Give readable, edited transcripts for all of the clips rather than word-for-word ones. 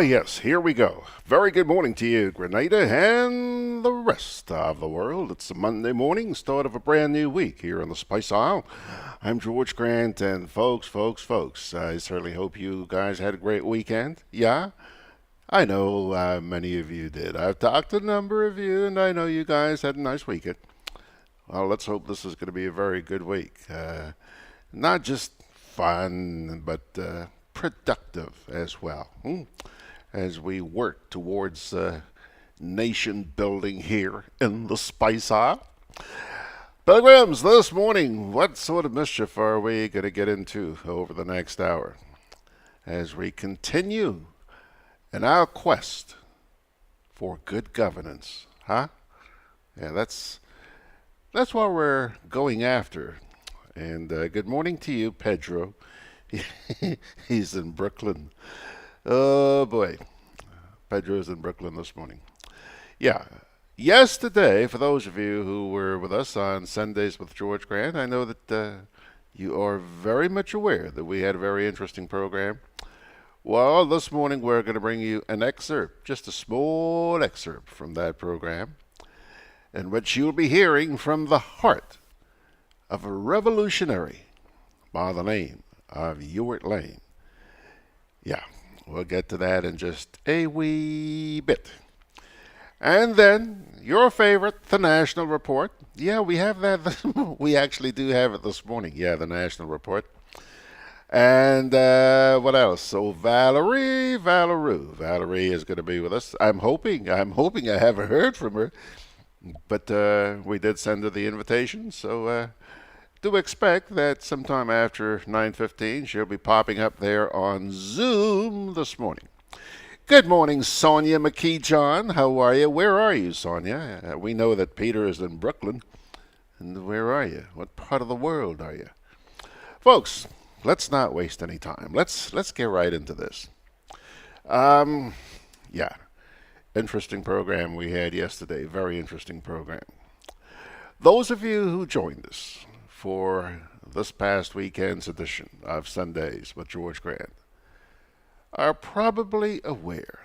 Yes, here we go. Very good morning to you, Grenada, and the rest of the world. It's a Monday morning, start of a brand new week here on the Spice Isle. I'm George Grant, and folks, I certainly hope you guys had a great weekend. Yeah, I know many of you did. I've talked to a number of you, and I know you guys had a nice weekend. Well, let's hope this is going to be a very good week. Not just fun, but productive as well. As we work towards nation building here in the Spice Isle. Pilgrims, this morning, what sort of mischief are we going to get into over the next hour as we continue in our quest for good governance? Huh? Yeah, that's what we're going after. And good morning to you, Pedro. He's in Brooklyn. Oh boy, Pedro's in Brooklyn this morning. Yeah, yesterday, for those of you who were with us on Sundays with George Grant, I know that you are very much aware that we had a very interesting program. Well, this morning we're going to bring you an excerpt, just a small excerpt from that program, in which you'll be hearing from the heart of a revolutionary by the name of Ewart Lane. Yeah, we'll get to that in just a wee bit. And then, your favorite, the National Report. Yeah, we have that. We actually do have it this morning. Yeah, the National Report. And what else? So Valer-Oo. Valerie is going to be with us. I'm hoping I haven't heard from her. But we did send her the invitation, so do expect that sometime after 9:15 she'll be popping up there on Zoom this morning. Good morning, Sonia McKee-John. How are you? Where are you, Sonia? We know that Peter is in Brooklyn. And where are you? What part of the world are you? Folks, let's not waste any time. Let's get right into this. Yeah. Interesting program we had yesterday. Very interesting program. Those of you who joined us for this past weekend's edition of Sundays with George Grant are probably aware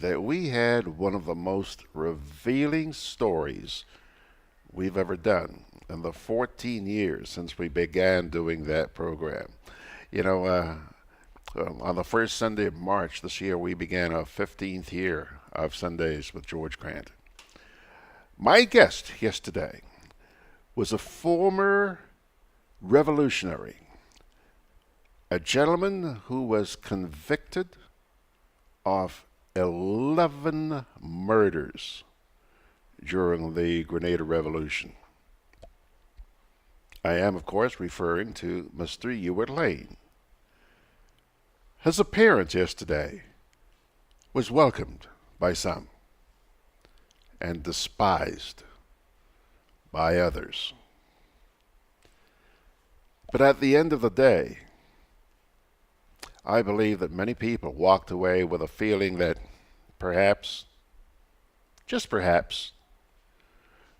that we had one of the most revealing stories we've ever done in the 14 years since we began doing that program. You know, on the first Sunday of March this year, we began our 15th year of Sundays with George Grant. My guest yesterday was a former revolutionary, a gentleman who was convicted of 11 murders during the Grenada Revolution. I am, of course, referring to Mr. Ewart Lane. His appearance yesterday was welcomed by some and despised by others. But at the end of the day, I believe that many people walked away with a feeling that perhaps, just perhaps,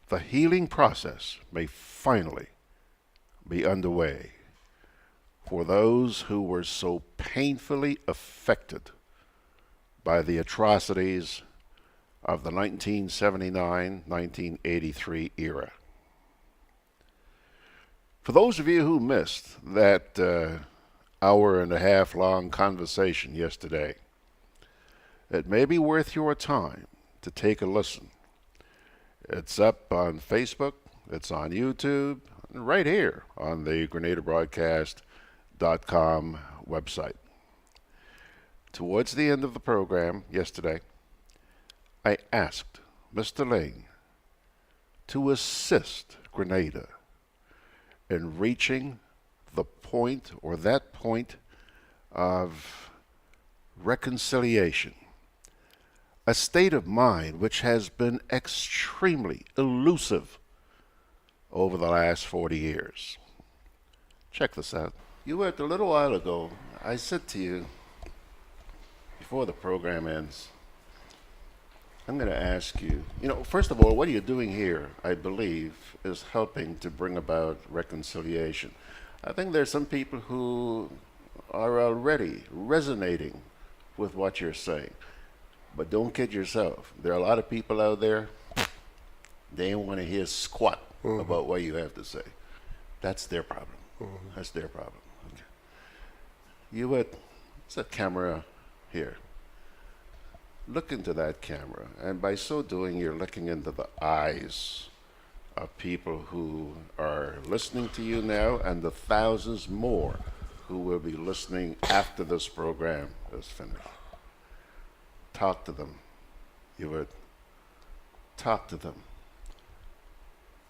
the healing process may finally be underway for those who were so painfully affected by the atrocities of the 1979-1983 era. For those of you who missed that hour and a half long conversation yesterday, it may be worth your time to take a listen. It's up on Facebook, it's on YouTube, and right here on the GRENADABROADCAST.com website. Towards the end of the program yesterday, I asked Mr. Lane to assist Grenada in reaching the point, or that point, of reconciliation, a state of mind which has been extremely elusive over the last 40 years. Check this out. You worked a little while ago. I said to you, before the program ends, I'm going to ask you, first of all, what you're doing here, I believe, is helping to bring about reconciliation. I think there's some people who are already resonating with what you're saying. But don't kid yourself. There are a lot of people out there, they don't want to hear squat about what you have to say. That's their problem. That's their problem. Okay. You would, it's a camera here. Look into that camera, and by so doing, you're looking into the eyes of people who are listening to you now and the thousands more who will be listening after this program is finished. Talk to them. You would talk to them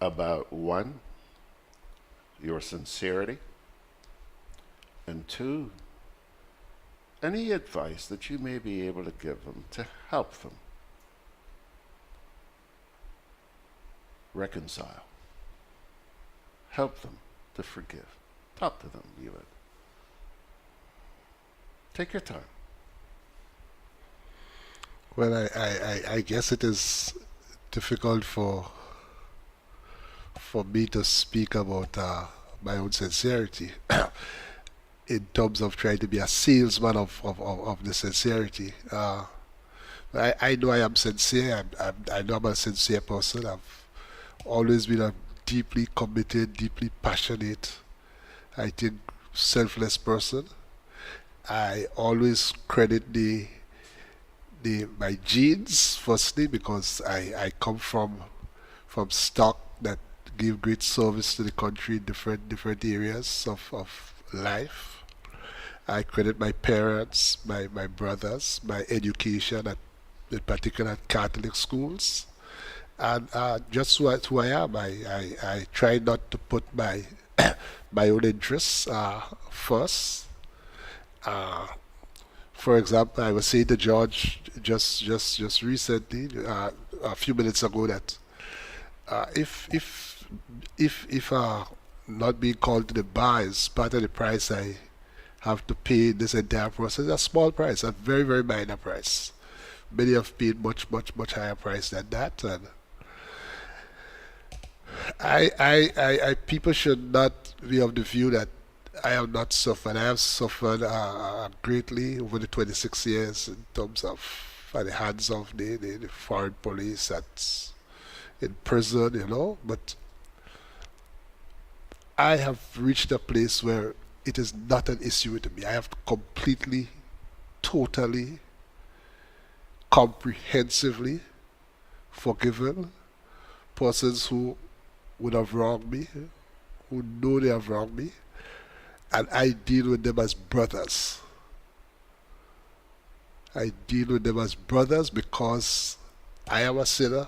about one, your sincerity, and two, any advice that you may be able to give them to help them reconcile, help them to forgive. Talk to them, you would. Take your time. Well, I guess it is difficult for me to speak about my own sincerity in terms of trying to be a salesman of the sincerity. I know I am sincere. I know I'm a sincere person. I've always been a deeply committed, deeply passionate, I think, selfless person. I always credit my genes firstly because I come from stock that give great service to the country in different areas of life. I credit my parents, my brothers, my education in particular at Catholic schools, and just who I am. I try not to put my my own interests first. Uh, for example, I was saying to George just recently, a few minutes ago, that if not being called to the bar is part of the price I have to pay in this entire process, a small price, a very minor price. Many have paid much higher price than that, and people should not be of the view that I have not suffered. I have suffered greatly over the 26 years in terms of at the hands of the foreign police that's in prison, but I have reached a place where it is not an issue with me. I have completely, totally, comprehensively forgiven persons who would have wronged me, who know they have wronged me, and I deal with them as brothers. I deal with them as brothers because I am a sinner,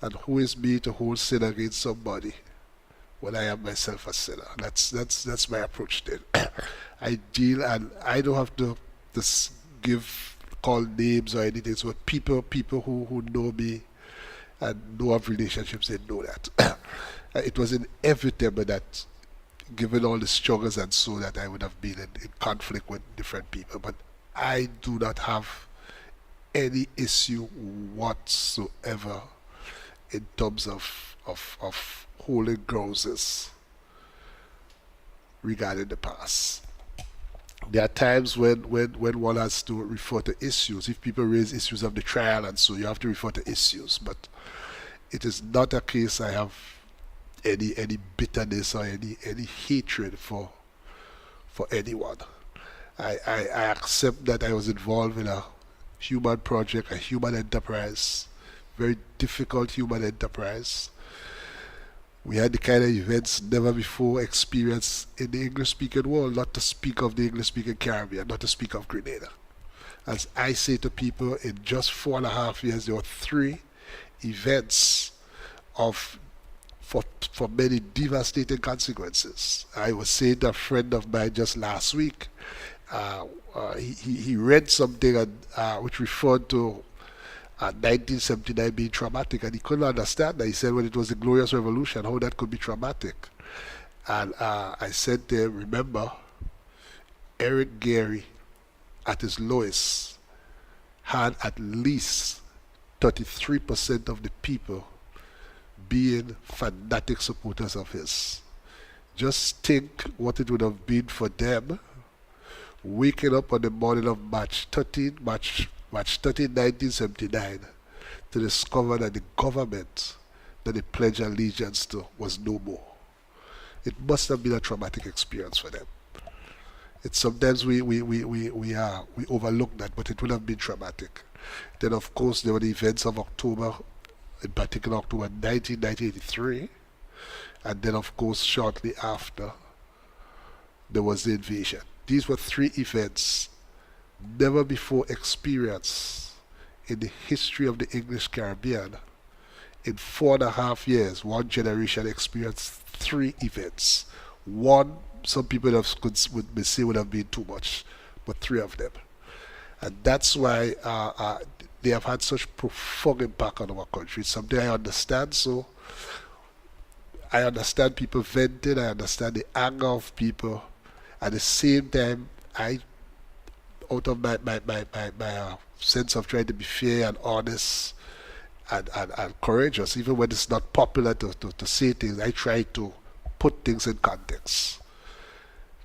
and who is me to hold sin against somebody when I am myself a sinner? That's my approach to it. I deal, and I don't have to just call names or anything. So people who know me and know of relationships, they know that. It was inevitable that, given all the struggles and so, that I would have been in conflict with different people. But I do not have any issue whatsoever in terms of holding grudges regarding the past. There are times when one has to refer to issues. If people raise issues of the trial and so, you have to refer to issues. But it is not a case I have any bitterness or any hatred for anyone. I accept that I was involved in a human project, a human enterprise, very difficult human enterprise. We had the kind of events never before experienced in the English-speaking world, not to speak of the English-speaking Caribbean, not to speak of Grenada. As I say to people, in just 4.5 years, there were 3 events for many devastating consequences. I was saying to a friend of mine just last week, he read something which referred to 1979 being traumatic, and he couldn't understand that. He said, when it was the Glorious Revolution, how that could be traumatic. And I said to him, remember, Eric Gary at his lowest had at least 33% of the people being fanatic supporters of his. Just think what it would have been for them waking up on the morning of March 13, March March 13, 1979, to discover that the government that they pledged allegiance to was no more. It must have been a traumatic experience for them. It's sometimes we overlook that, but it would have been traumatic. Then of course there were the events of October, in particular October 1983, and then of course shortly after there was the invasion. These were three events never before experienced in the history of the English Caribbean. In 4.5 years, one generation experienced three events. One, some people would say would have been too much, but three of them. And that's why they have had such profound impact on our country. It's something I understand, so I understand people venting, I understand the anger of people. At the same time, out of my sense of trying to be fair and honest and courageous, even when it's not popular to say things, I try to put things in context.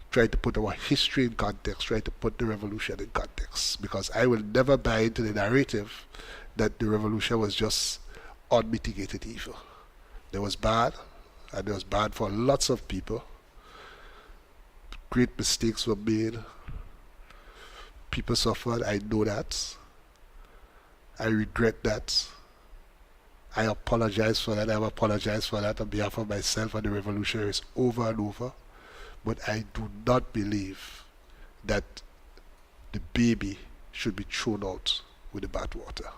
Try to put our history in context, try to put the revolution in context. Because I will never buy into the narrative that the revolution was just unmitigated evil. There was bad, and there was bad for lots of people. Great mistakes were made. People suffered. I know that. I regret that. I apologize for that. I have apologized for that on behalf of myself and the revolutionaries over and over. But I do not believe that the baby should be thrown out with the bathwater.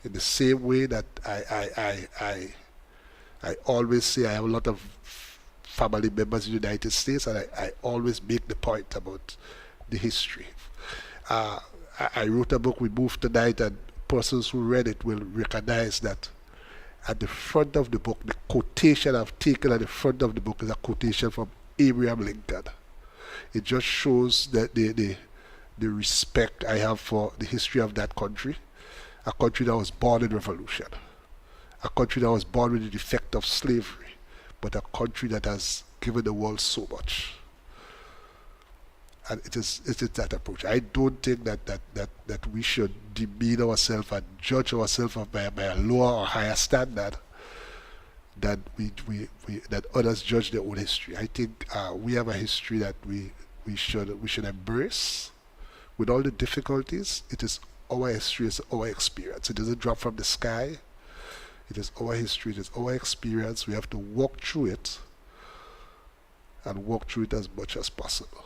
In the same way that I always say, I have a lot of family members in the United States, and I always make the point about the history. I wrote a book, We Move Tonight, and persons who read it will recognize that at the front of the book, the quotation I've taken at the front of the book is a quotation from Abraham Lincoln. It just shows that the respect I have for the history of that country, a country that was born in revolution, a country that was born with the defect of slavery, but a country that has given the world so much. And it is that approach. I don't think that we should demean ourselves and judge ourselves by a lower or higher standard that that others judge their own history. I think we have a history that we should embrace with all the difficulties. It is our history, it's our experience. It doesn't drop from the sky. It is our history, it is our experience. We have to walk through it and walk through it as much as possible.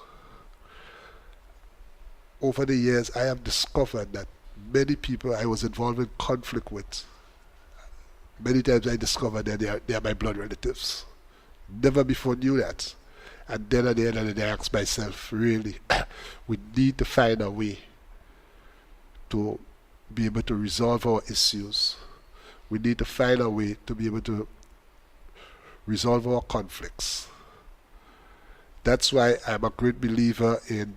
Over the years, I have discovered that many people I was involved in conflict with, many times I discovered that they are my blood relatives. Never before knew that. And then at the end of the day, I asked myself, really, we need to find a way to be able to resolve our issues. We need to find a way to be able to resolve our conflicts. That's why I'm a great believer in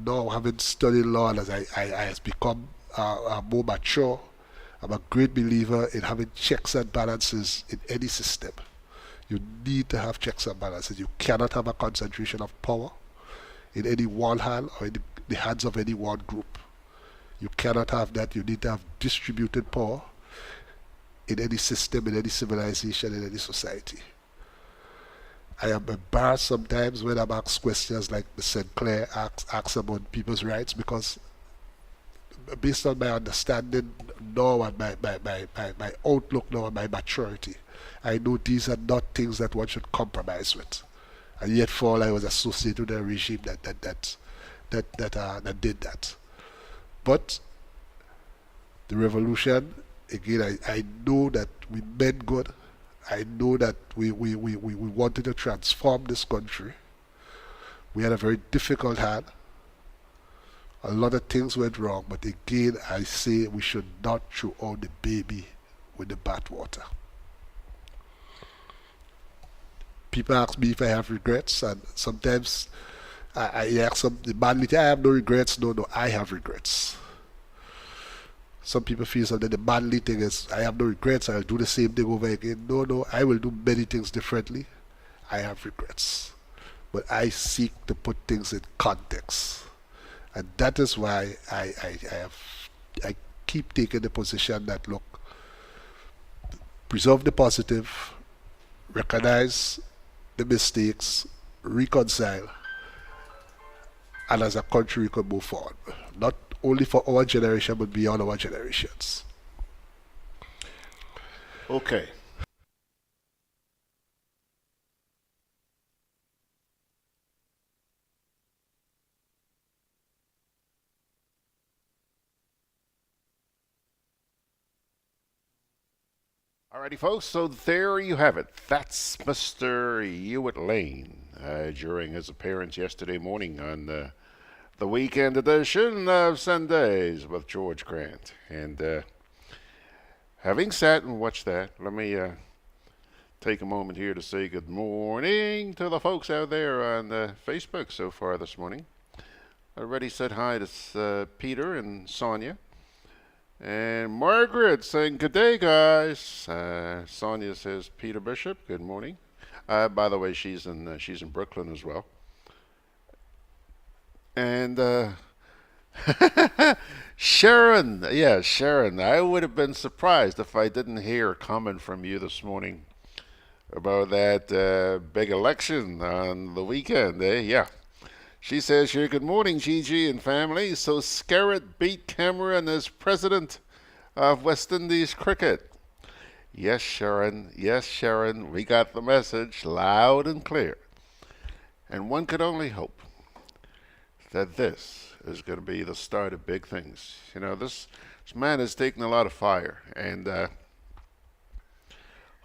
now, having studied law as I has become more mature. I'm a great believer in having checks and balances in any system. You need to have checks and balances. You cannot have a concentration of power in any one hand or in the hands of any one group. You cannot have that. You need to have distributed power in any system, in any civilization, in any society. I am embarrassed sometimes when I'm asked questions like Ms. Sinclair asks about people's rights, because based on my understanding now and my outlook now and my maturity, I know these are not things that one should compromise with. And yet for all I was associated with a regime that did that. But the revolution, again, I know that we meant good. I know that we wanted to transform this country. We had a very difficult hand. A lot of things went wrong, but again, I say we should not throw out the baby with the bathwater. People ask me if I have regrets, and sometimes I ask them the manly thing, I have no regrets. No, I have regrets. Some people feel that the manly thing is, I have no regrets, I'll do the same thing over again. No, I will do many things differently. I have regrets. But I seek to put things in context. And that is why I keep taking the position that look, preserve the positive, recognize the mistakes, reconcile, and as a country we could move forward. Not only for our generation but beyond our generations. Okay. Alrighty, folks, so there you have it. That's Mr. Ewart Lane during his appearance yesterday morning on the weekend edition of Sundays with George Grant. And having sat and watched that, let me take a moment here to say good morning to the folks out there on Facebook so far this morning. I already said hi to Peter and Sonia. And Margaret saying, "Good day, guys." Sonia says, "Peter Bishop, good morning." By the way, she's in Brooklyn as well. And Sharon, yeah, Sharon, I would have been surprised if I didn't hear a comment from you this morning about that big election on the weekend, eh? Yeah. She says here, "Good morning, Gigi and family. So Skerritt beat Cameron as president of West Indies cricket." Yes, Sharon. Yes, Sharon. We got the message loud and clear. And one could only hope that this is going to be the start of big things. You know, this man has taken a lot of fire. And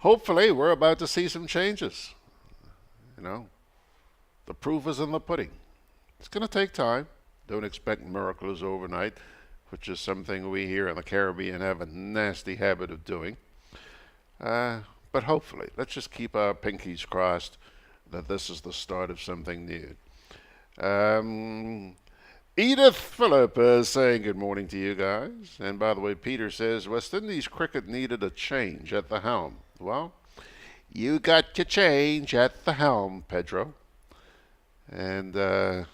hopefully we're about to see some changes. You know, the proof is in the pudding. It's going to take time. Don't expect miracles overnight, which is something we here in the Caribbean have a nasty habit of doing. But hopefully, let's just keep our pinkies crossed that this is the start of something new. Edith Phillip is saying good morning to you guys. And by the way, Peter says West Indies cricket needed a change at the helm. Well, you got your change at the helm, Pedro. And a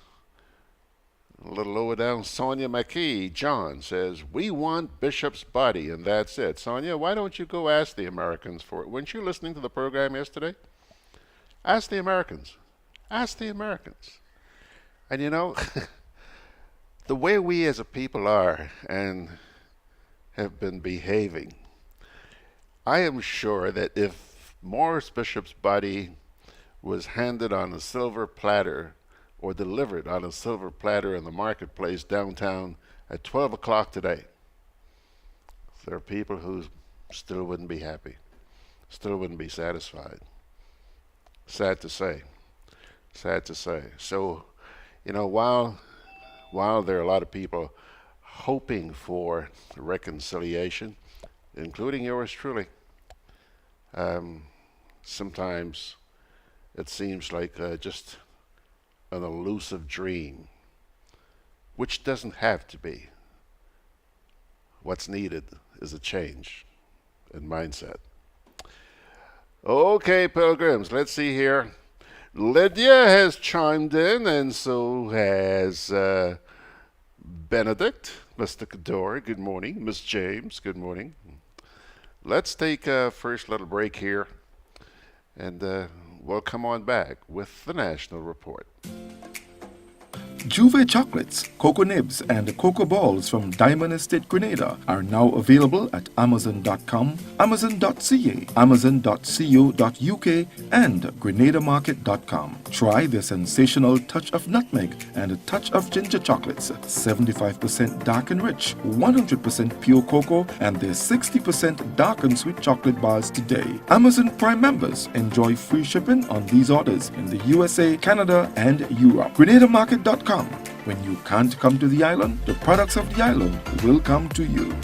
little lower down, Sonia McKee, John says, "We want Bishop's body, and that's it." Sonia, why don't you go ask the Americans for it? Weren't you listening to the program yesterday? Ask the Americans. Ask the Americans. And you know, the way we as a people are and have been behaving, I am sure that if Morris Bishop's body was handed on a silver platter or delivered on a silver platter in the marketplace downtown at 12 o'clock today, there are people who still wouldn't be happy, still wouldn't be satisfied. Sad to say. Sad to say. So, you know, while there are a lot of people hoping for reconciliation, including yours truly, sometimes it seems like just an elusive dream, which doesn't have to be. What's needed is a change in mindset. Okay, pilgrims, let's see here. Lydia has chimed in, and so has Benedict, Mr. Cadore, good morning. Miss James, good morning. Let's take a first little break here, and we'll come on back with the National Report. Juve chocolates, cocoa nibs, and cocoa balls from Diamond Estate Grenada are now available at Amazon.com, Amazon.ca, Amazon.co.uk, and GrenadaMarket.com. Try the sensational touch of nutmeg and a touch of ginger chocolates, 75% dark and rich, 100% pure cocoa, and their 60% dark and sweet chocolate bars today. Amazon Prime members enjoy free shipping on these orders in the USA, Canada, and Europe. GrenadaMarket.com. When you can't come to the island, the products of the island will come to you.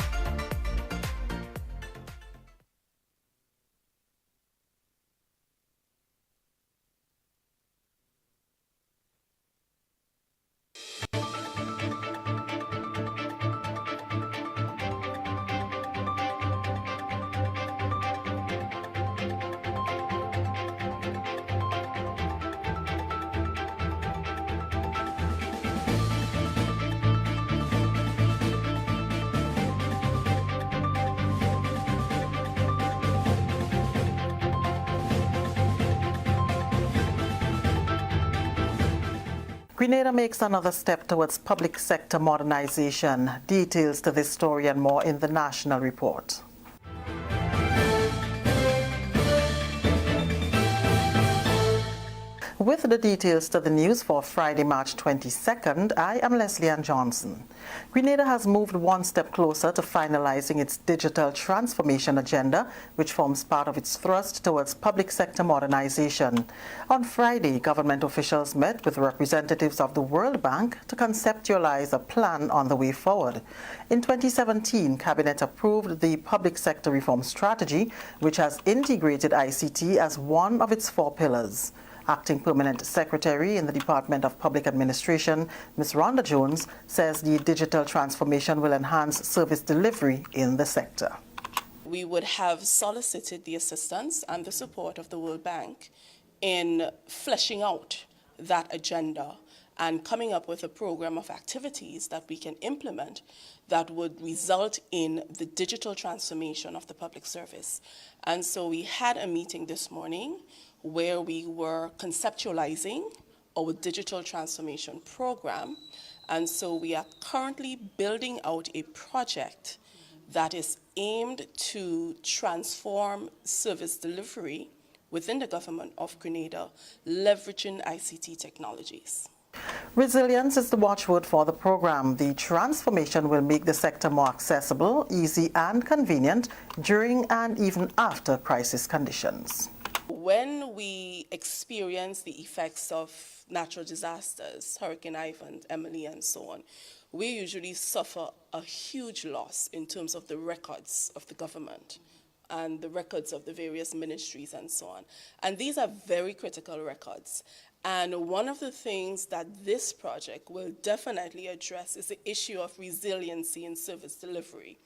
Grenada makes another step towards public sector modernization. Details to this story and more in the National Report. With the details to the news for Friday, March 22nd, I am Leslie Ann Johnson. Grenada has moved one step closer to finalizing its digital transformation agenda, which forms part of its thrust towards public sector modernization. On Friday, government officials met with representatives of the World Bank to conceptualize a plan on the way forward. In 2017, Cabinet approved the public sector reform strategy, which has integrated ICT as one of its 4 pillars. Acting Permanent Secretary in the Department of Public Administration, Ms. Rhonda Jones, says the digital transformation will enhance service delivery in the sector. We would have solicited the assistance and the support of the World Bank in fleshing out that agenda and coming up with a program of activities that we can implement that would result in the digital transformation of the public service. And so we had a meeting this morning where we were conceptualizing our digital transformation program. And so we are currently building out a project that is aimed to transform service delivery within the government of Grenada, leveraging ICT technologies. Resilience is the watchword for the program. The transformation will make the sector more accessible, easy and convenient during and even after crisis conditions. When we experience the effects of natural disasters, Hurricane Ivan, Emily, and so on, we usually suffer a huge loss in terms of the records of the government and the records of the various ministries and so on. And these are very critical records. And one of the things that this project will definitely address is the issue of resiliency in service delivery.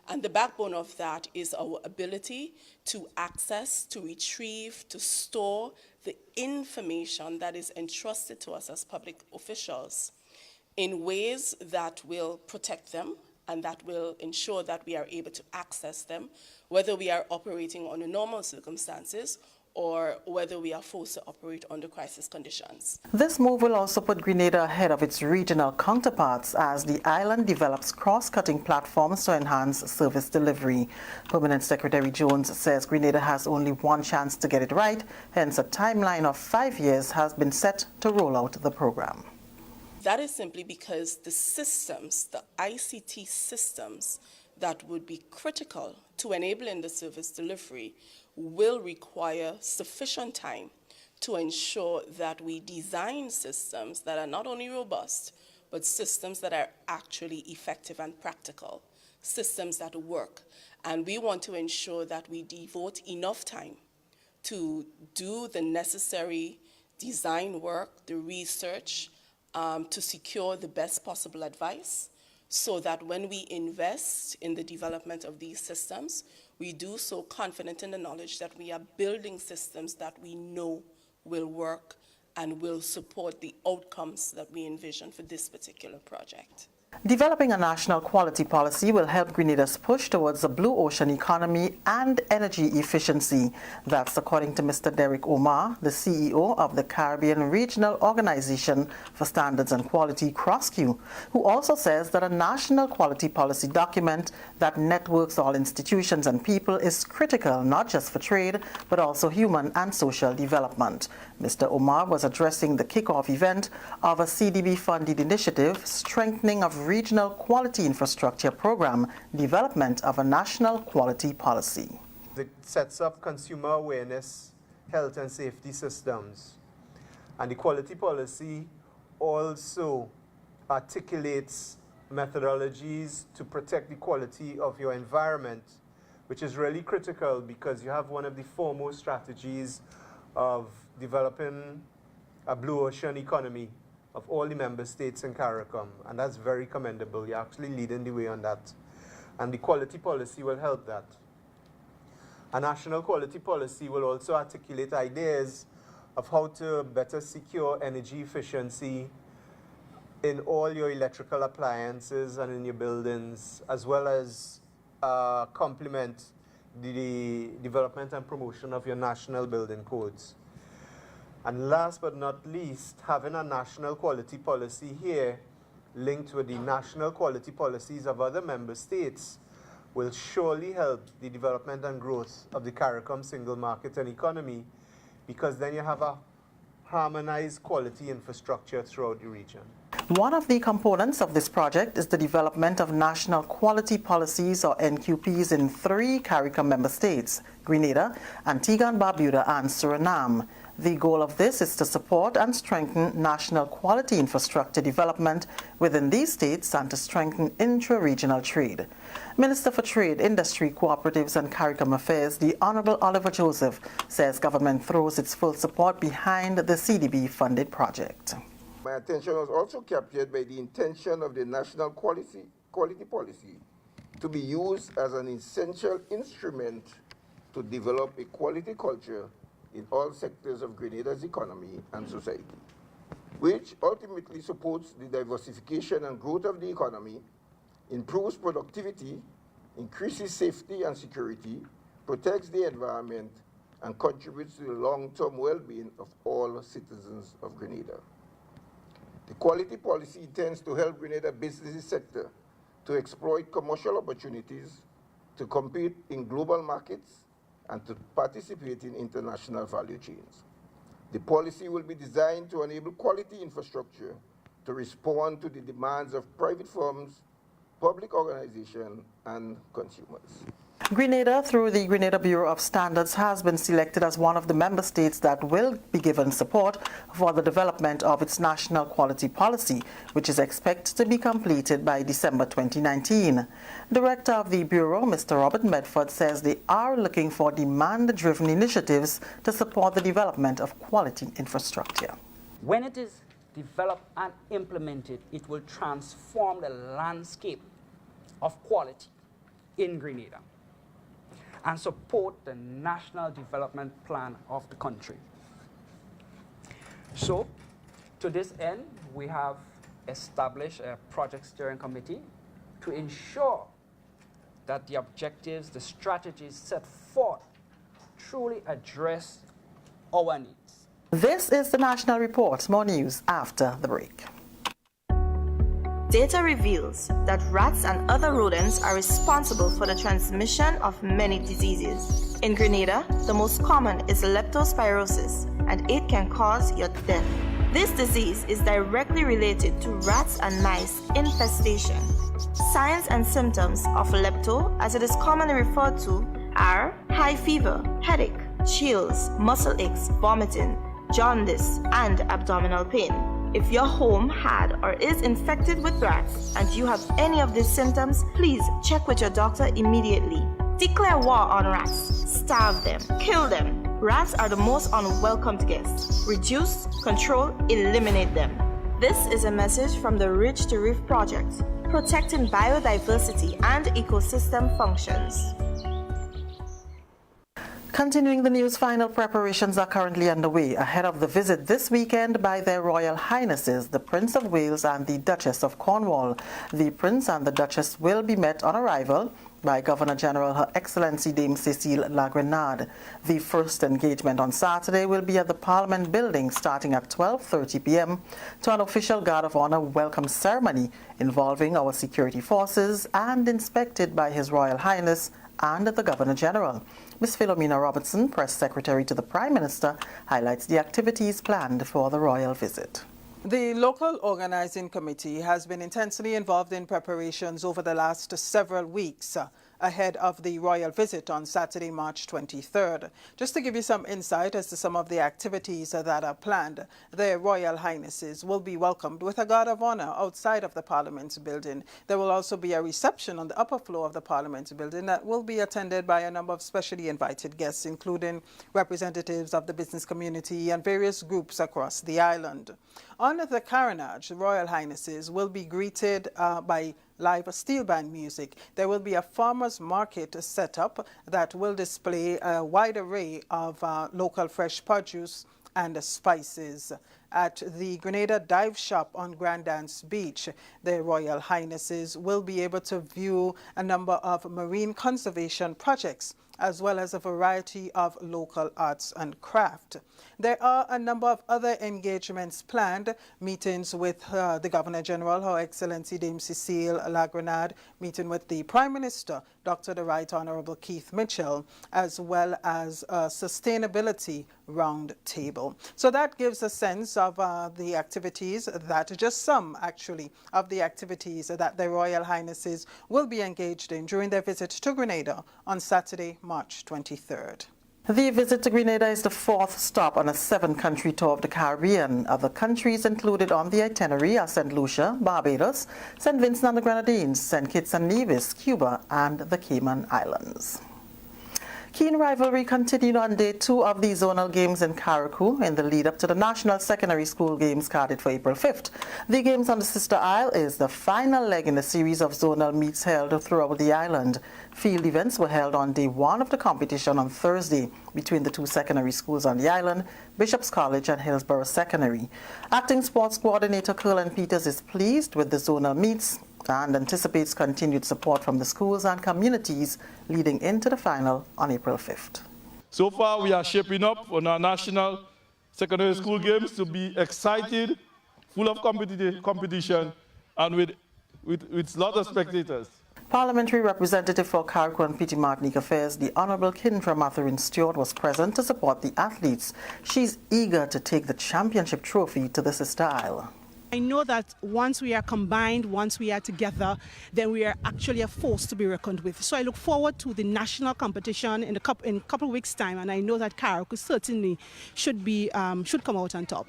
And the backbone of that is our ability to access, to retrieve, to store the information that is entrusted to us as public officials in ways that will protect them and that will ensure that we are able to access them, whether we are operating under normal circumstances or whether we are forced to operate under crisis conditions. This move will also put Grenada ahead of its regional counterparts as the island develops cross-cutting platforms to enhance service delivery. Permanent Secretary Jones says Grenada has only one chance to get it right, hence a timeline of 5 years has been set to roll out the program. That is simply because the systems, the ICT systems that would be critical to enabling the service delivery will require sufficient time to ensure that we design systems that are not only robust, but systems that are actually effective and practical, systems that work. And we want to ensure that we devote enough time to do the necessary design work, the research, to secure the best possible advice, so that when we invest in the development of these systems, we do so confident in the knowledge that we are building systems that we know will work and will support the outcomes that we envision for this particular project. Developing a national quality policy will help Grenada's push towards a blue ocean economy and energy efficiency. That's according to Mr. Derek Omar, the CEO of the Caribbean Regional Organization for Standards and Quality, CROSQ, who also says that a national quality policy document that networks all institutions and people is critical not just for trade, but also human and social development. Mr. Omar was addressing the kickoff event of a CDB-funded initiative, Strengthening of Regional Quality Infrastructure Program, Development of a National Quality Policy. It sets up consumer awareness, health and safety systems. And the quality policy also articulates methodologies to protect the quality of your environment, which is really critical because you have one of the foremost strategies of developing a blue ocean economy of all the member states in CARICOM, and that's very commendable. You're actually leading the way on that. And the quality policy will help that. A national quality policy will also articulate ideas of how to better secure energy efficiency in all your electrical appliances and in your buildings, as well as complement the development and promotion of your national building codes. And last but not least, having a national quality policy here linked with the national quality policies of other member states will surely help the development and growth of the CARICOM single market and economy, because then you have a harmonized quality infrastructure throughout the region. One of the components of this project is the development of national quality policies, or NQPs, in 3 CARICOM member states: Grenada, Antigua and Barbuda, and Suriname. The goal of this is to support and strengthen national quality infrastructure development within these states and to strengthen intra-regional trade. Minister for Trade, Industry, Cooperatives and CARICOM Affairs, the Honorable Oliver Joseph, says government throws its full support behind the CDB-funded project. My attention was also captured by the intention of the national quality policy to be used as an essential instrument to develop a quality culture in all sectors of Grenada's economy and society, which ultimately supports the diversification and growth of the economy, improves productivity, increases safety and security, protects the environment, and contributes to the long-term well-being of all citizens of Grenada. The quality policy intends to help Grenada business sector to exploit commercial opportunities, to compete in global markets, and to participate in international value chains. The policy will be designed to enable quality infrastructure to respond to the demands of private firms, public organizations, and consumers. Grenada, through the Grenada Bureau of Standards, has been selected as one of the member states that will be given support for the development of its national quality policy, which is expected to be completed by December 2019. Director of the Bureau, Mr. Robert Medford, says they are looking for demand-driven initiatives to support the development of quality infrastructure. When it is developed and implemented, it will transform the landscape of quality in Grenada and support the national development plan of the country. So, to this end, we have established a project steering committee to ensure that the objectives, the strategies set forth truly address our needs. This is the National Report. More news after the break. Data reveals that rats and other rodents are responsible for the transmission of many diseases. In Grenada, the most common is leptospirosis, and it can cause your death. This disease is directly related to rats and mice infestation. Signs and symptoms of lepto, as it is commonly referred to, are high fever, headache, chills, muscle aches, vomiting, jaundice, and abdominal pain. If your home had or is infected with rats and you have any of these symptoms, please check with your doctor immediately. Declare war on rats. Starve them. Kill them. Rats are the most unwelcome guests. Reduce, control, eliminate them. This is a message from the Ridge to Reef Project, protecting biodiversity and ecosystem functions. Continuing the news, final preparations are currently underway ahead of the visit this weekend by their Royal Highnesses, the Prince of Wales and the Duchess of Cornwall. The Prince and the Duchess will be met on arrival by Governor-General Her Excellency Dame Cecile La Grenade. The first engagement on Saturday will be at the Parliament building starting at 12:30 p.m. to an official Guard of Honor welcome ceremony involving our security forces and inspected by His Royal Highness and the Governor-General. Ms. Philomena Robertson, Press Secretary to the Prime Minister, highlights the activities planned for the royal visit. The local organizing committee has been intensely involved in preparations over the last several weeks ahead of the royal visit on Saturday, March 23rd. Just to give you some insight as to some of the activities that are planned, their Royal Highnesses will be welcomed with a guard of honor outside of the Parliament building. There will also be a reception on the upper floor of the Parliament building that will be attended by a number of specially invited guests, including representatives of the business community and various groups across the island. On the carronage, the Royal Highnesses will be greeted by live steel band music. There will be a farmers market set up that will display a wide array of local fresh produce and spices. At the Grenada Dive Shop on Grand Dance Beach, the Royal Highnesses will be able to view a number of marine conservation projects as well as a variety of local arts and craft. There are a number of other engagements planned, meetings with the Governor General, Her Excellency Dame Cecile La Grenade, meeting with the Prime Minister, Dr. the Right Honorable Keith Mitchell, as well as a sustainability round table. So that gives a sense of the activities that, just some actually, of the activities that the Royal Highnesses will be engaged in during their visit to Grenada on Saturday, March 23rd. The visit to Grenada is the fourth stop on a 7-country tour of the Caribbean. Other countries included on the itinerary are St. Lucia, Barbados, St. Vincent and the Grenadines, St. Kitts and Nevis, Cuba, and the Cayman Islands. Keen rivalry continued on day 2 of the zonal games in Carriacou in the lead-up to the National Secondary School Games carded for April 5th. The games on the Sister Isle is the final leg in a series of zonal meets held throughout the island. Field events were held on day 1 of the competition on Thursday between the 2 secondary schools on the island, Bishop's College and Hillsborough Secondary. Acting Sports Coordinator Curlin Peters is pleased with the zonal meets and anticipates continued support from the schools and communities leading into the final on April 5th. So far, we are shaping up on our national secondary school games to be excited, full of competition, and with a lot of spectators. Parliamentary representative for Carriacou and Petite Martinique Affairs, the Honourable Kindra Mathurin Stewart, was present to support the athletes. She's eager to take the championship trophy to the Sister Isle. I know that once we are combined, once we are together, then we are actually a force to be reckoned with. So I look forward to the national competition in a couple of weeks' time, and I know that Carriacou certainly should come out on top.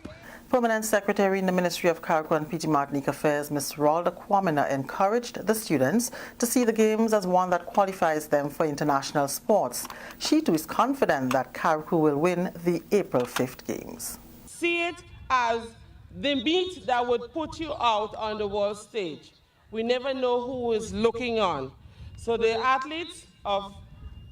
Permanent Secretary in the Ministry of Carriacou and Petite Martinique Affairs, Ms. Ralda Kwamina, encouraged the students to see the games as one that qualifies them for international sports. She too is confident that Carriacou will win the April 5th games. See it as the meet that would put you out on the world stage. We never know who is looking on. So the athletes of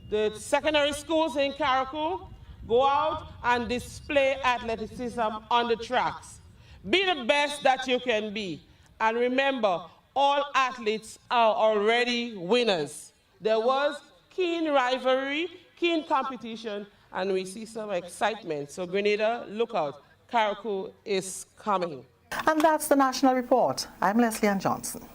the secondary schools in Carriacou go out and display athleticism on the tracks. Be the best that you can be. And remember, all athletes are already winners. There was keen rivalry, keen competition, and we see some excitement. So Grenada, look out. Carriacou is coming. And that's the National Report. I'm Leslie Ann Johnson.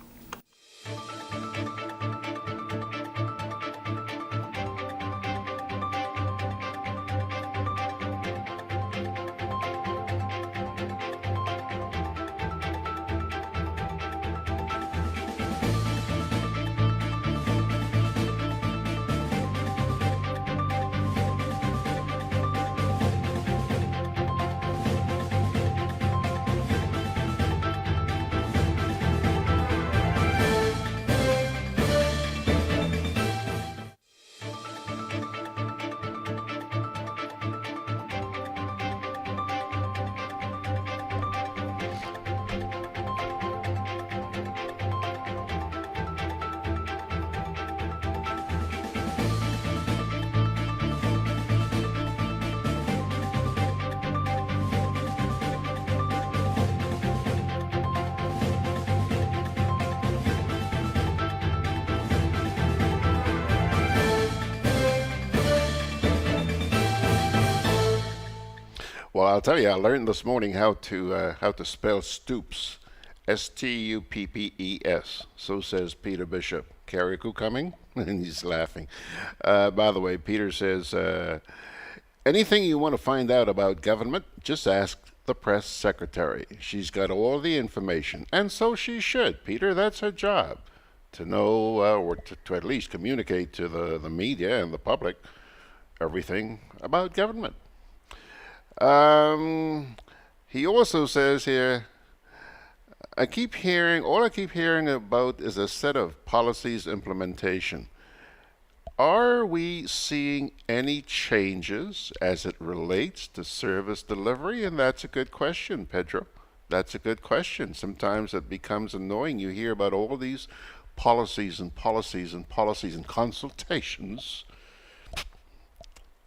Well, I'll tell you, I learned this morning how to spell Stoops, S-T-U-P-P-E-S. So says Peter Bishop. Carriacou coming? And he's laughing. By the way, Peter says, anything you want to find out about government, just ask the press secretary. She's got all the information, and so she should. Peter, that's her job, to know or to at least communicate to the media and the public everything about government. He also says here, all I keep hearing about is a set of policies implementation. Are we seeing any changes as it relates to service delivery? And that's a good question, Pedro. That's a good question. Sometimes it becomes annoying. You hear about all these policies and consultations,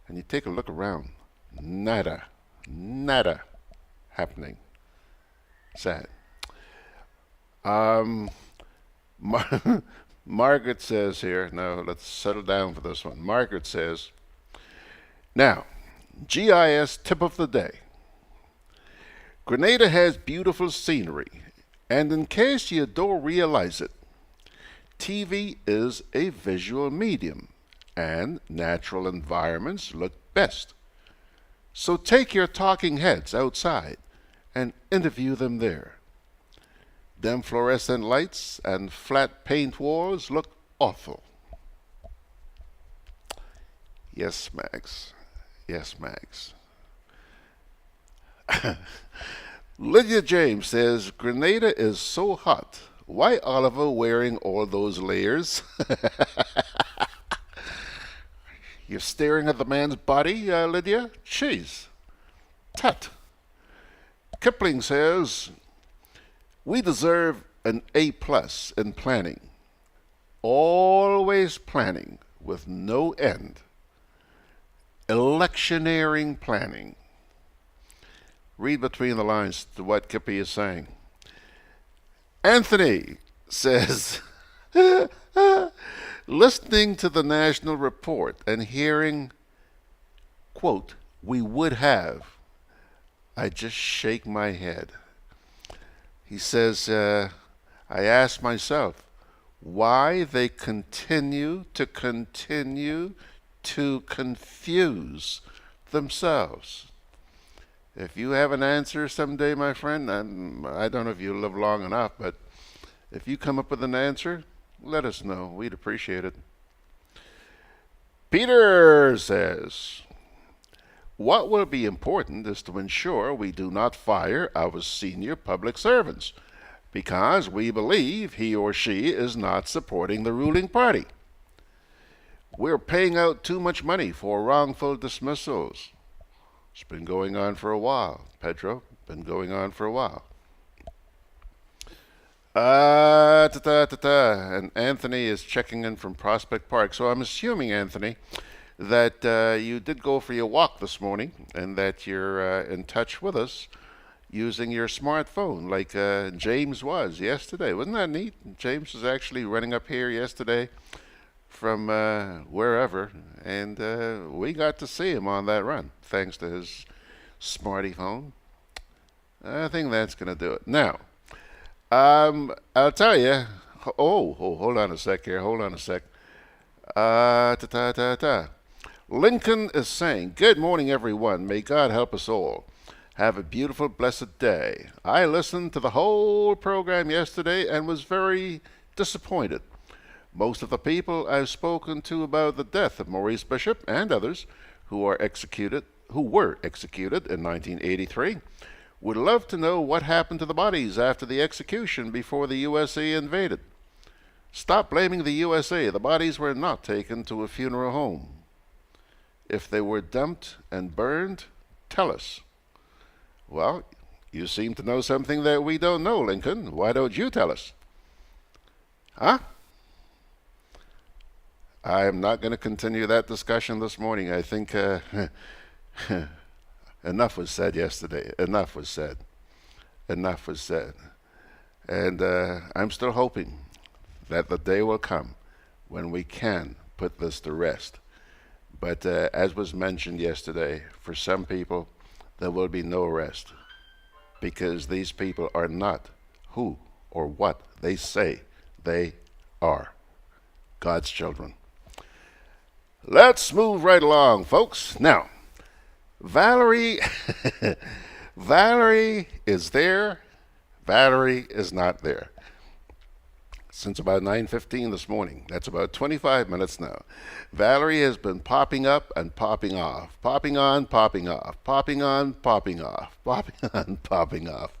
and you take a look around. Nada happening. Sad. Margaret says here, no, let's settle down for this one. Margaret says, now, GIS tip of the day. Grenada has beautiful scenery, and in case you don't realize it, TV is a visual medium, and natural environments look best. So take your talking heads outside and interview them there. Them fluorescent lights and flat paint walls look awful. Yes, Max. Yes, Max. Lydia James says, Grenada is so hot. Why Oliver wearing all those layers? You're staring at the man's body, Lydia? Jeez. Tut. Kipling says, we deserve an A+ in planning. Always planning with no end. Electioneering planning. Read between the lines to what Kippy is saying. Anthony says, listening to the national report and hearing, quote, we would have, I just shake my head. He says, I ask myself, why they continue to confuse themselves. If you have an answer someday, my friend, I don't know if you live long enough, but if you come up with an answer, let us know. We'd appreciate it. Peter says, what will be important is to ensure we do not fire our senior public servants because we believe he or she is not supporting the ruling party. We're paying out too much money for wrongful dismissals. It's been going on for a while, Pedro. Been going on for a while. And Anthony is checking in from Prospect Park. So I'm assuming, Anthony, that you did go for your walk this morning and that you're in touch with us using your smartphone like James was yesterday. Wasn't that neat? James was actually running up here yesterday from wherever, and we got to see him on that run thanks to his smarty phone. I think that's going to do it. Now, I'll tell you. Oh, hold on a sec here. Hold on a sec. Lincoln is saying, good morning, everyone. May God help us all. Have a beautiful, blessed day. I listened to the whole program yesterday and was very disappointed. Most of the people I've spoken to about the death of Maurice Bishop and others who were executed in 1983 would love to know what happened to the bodies after the execution before the USA invaded. Stop blaming the USA. The bodies were not taken to a funeral home. If they were dumped and burned, tell us. Well, you seem to know something that we don't know, Lincoln. Why don't you tell us? Huh? I'm not going to continue that discussion this morning. I think enough was said yesterday. Enough was said. Enough was said. And I'm still hoping that the day will come when we can put this to rest. But as was mentioned yesterday, for some people, there will be no rest because these people are not who or what they say they are. God's children. Let's move right along, folks. Now, Valerie, Valerie is there. Valerie is not there. Since about 9:15 this morning. That's about 25 minutes now. Valerie has been popping up and popping off. Popping on, popping off. Popping on, popping off. Popping on, popping off.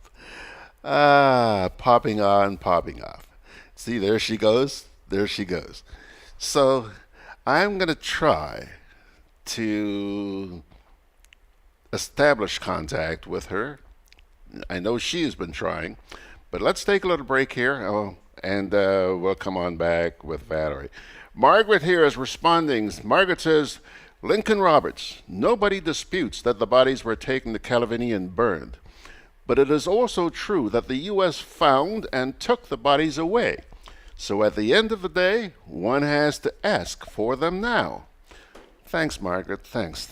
Popping on, popping off. See, there she goes. There she goes. So I'm going to try to establish contact with her. I know she has been trying, but let's take a little break here, and we'll come on back with Valerie. Margaret here is responding. Margaret says, Lincoln Roberts, nobody disputes that the bodies were taken to Calavini and burned, but it is also true that the U.S. found and took the bodies away. So at the end of the day, one has to ask for them now. Thanks, Margaret. Thanks.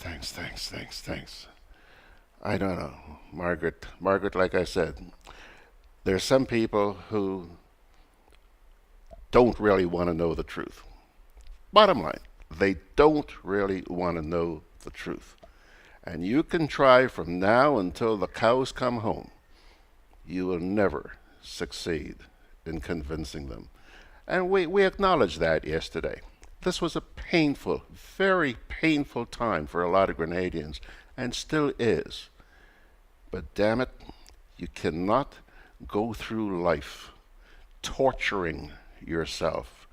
I don't know, Margaret, like I said, there's some people who don't really want to know the truth. Bottom line, they don't really want to know the truth. And you can try from now until the cows come home. You will never succeed in convincing them. And we acknowledged that yesterday. This was a painful, very painful time for a lot of Grenadians, and still is. But damn it, you cannot go through life torturing yourself,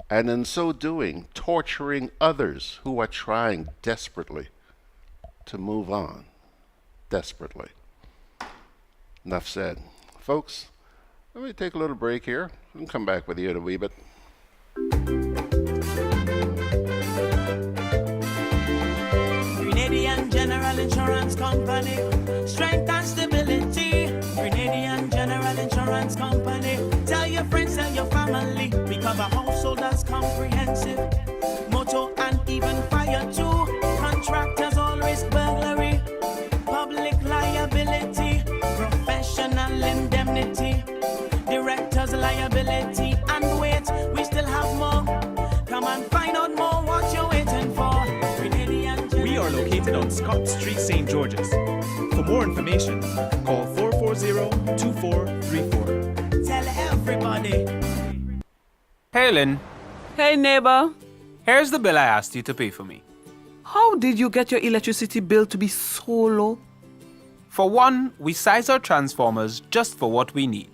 and in so doing, torturing others who are trying desperately to move on. Desperately. Enough said. Folks, let me take a little break here and come back with you in a wee bit. Grenadian General Insurance Company, strength and stability. Grenadian General Insurance Company, tell your friends, tell your family. We cover householders comprehensive, motor and even fire too. Contractors all risk burglary, public liability, professional indemnity, directors liability, and wait, we still have more. Come and find out more what you're waiting for. We are located on Scott Street, St. George's. For more information, call 440-2434. Tell everybody. Hey, Lynn. Hey, neighbor. Here's the bill I asked you to pay for me. How did you get your electricity bill to be so low? For one, we size our transformers just for what we need.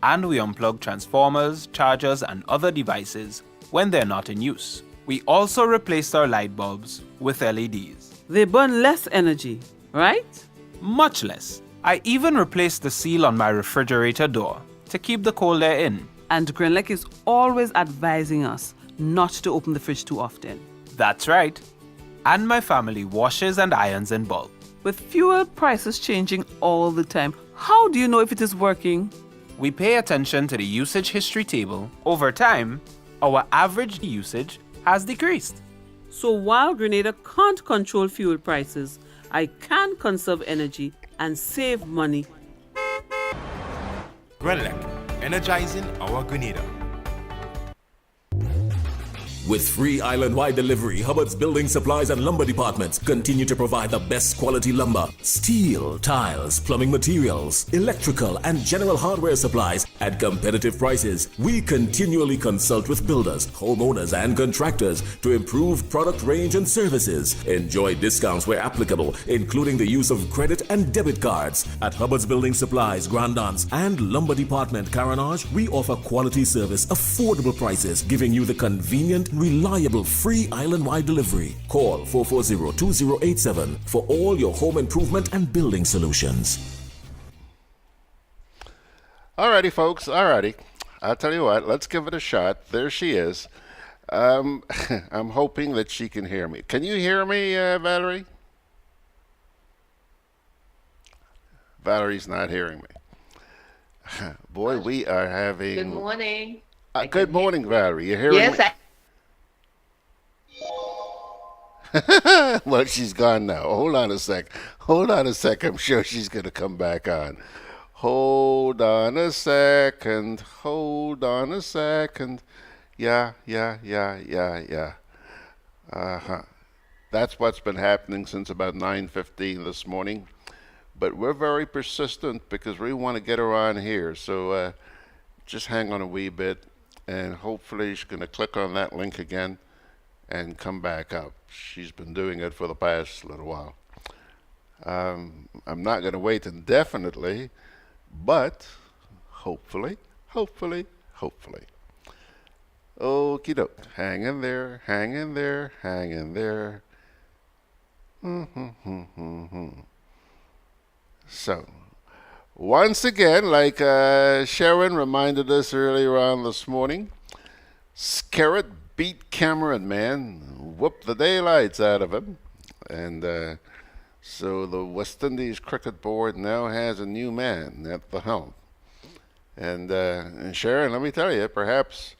And we unplug transformers, chargers, and other devices when they're not in use. We also replaced our light bulbs with LEDs. They burn less energy, right? Much less. I even replaced the seal on my refrigerator door to keep the cold air in. And Grenlec is always advising us not to open the fridge too often. That's right. And my family washes and irons in bulk. With fuel prices changing all the time, how do you know if it is working? We pay attention to the usage history table. Over time, our average usage has decreased. So while Grenada can't control fuel prices, I can conserve energy and save money. Grenlec, energizing our Grenada. With free island-wide delivery, Hubbard's Building Supplies and Lumber Departments continue to provide the best quality lumber, steel, tiles, plumbing materials, electrical, and general hardware supplies at competitive prices. We continually consult with builders, homeowners, and contractors to improve product range and services. Enjoy discounts where applicable, including the use of credit and debit cards. At Hubbard's Building Supplies, Grandance, and Lumber Department, Caranage, we offer quality service, affordable prices, giving you the convenient, reliable, free island-wide delivery. Call 440-2087 for all your home improvement and building solutions. Alrighty, folks. Alrighty. I'll tell you what. Let's give it a shot. There she is. I'm hoping that she can hear me. Can you hear me, Valerie? Valerie's not hearing me. Boy, we are having... Good morning. Good morning, Valerie. You hearing me? Yes, Well, she's gone now. Hold on a sec. I'm sure she's going to come back on. Hold on a second. Yeah. That's what's been happening since about 9:15 this morning. But we're very persistent because we want to get her on here. So just hang on a wee bit, and hopefully she's going to click on that link again and come back up. She's been doing it for the past little while. I'm not going to wait indefinitely, but hopefully. Okie doke. Hang in there. So, once again, like Sharon reminded us earlier on this morning, Skerritt beat Cameron, man. Whooped the daylights out of him. And so the West Indies Cricket Board now has a new man at the helm. And Sharon, let me tell you, perhaps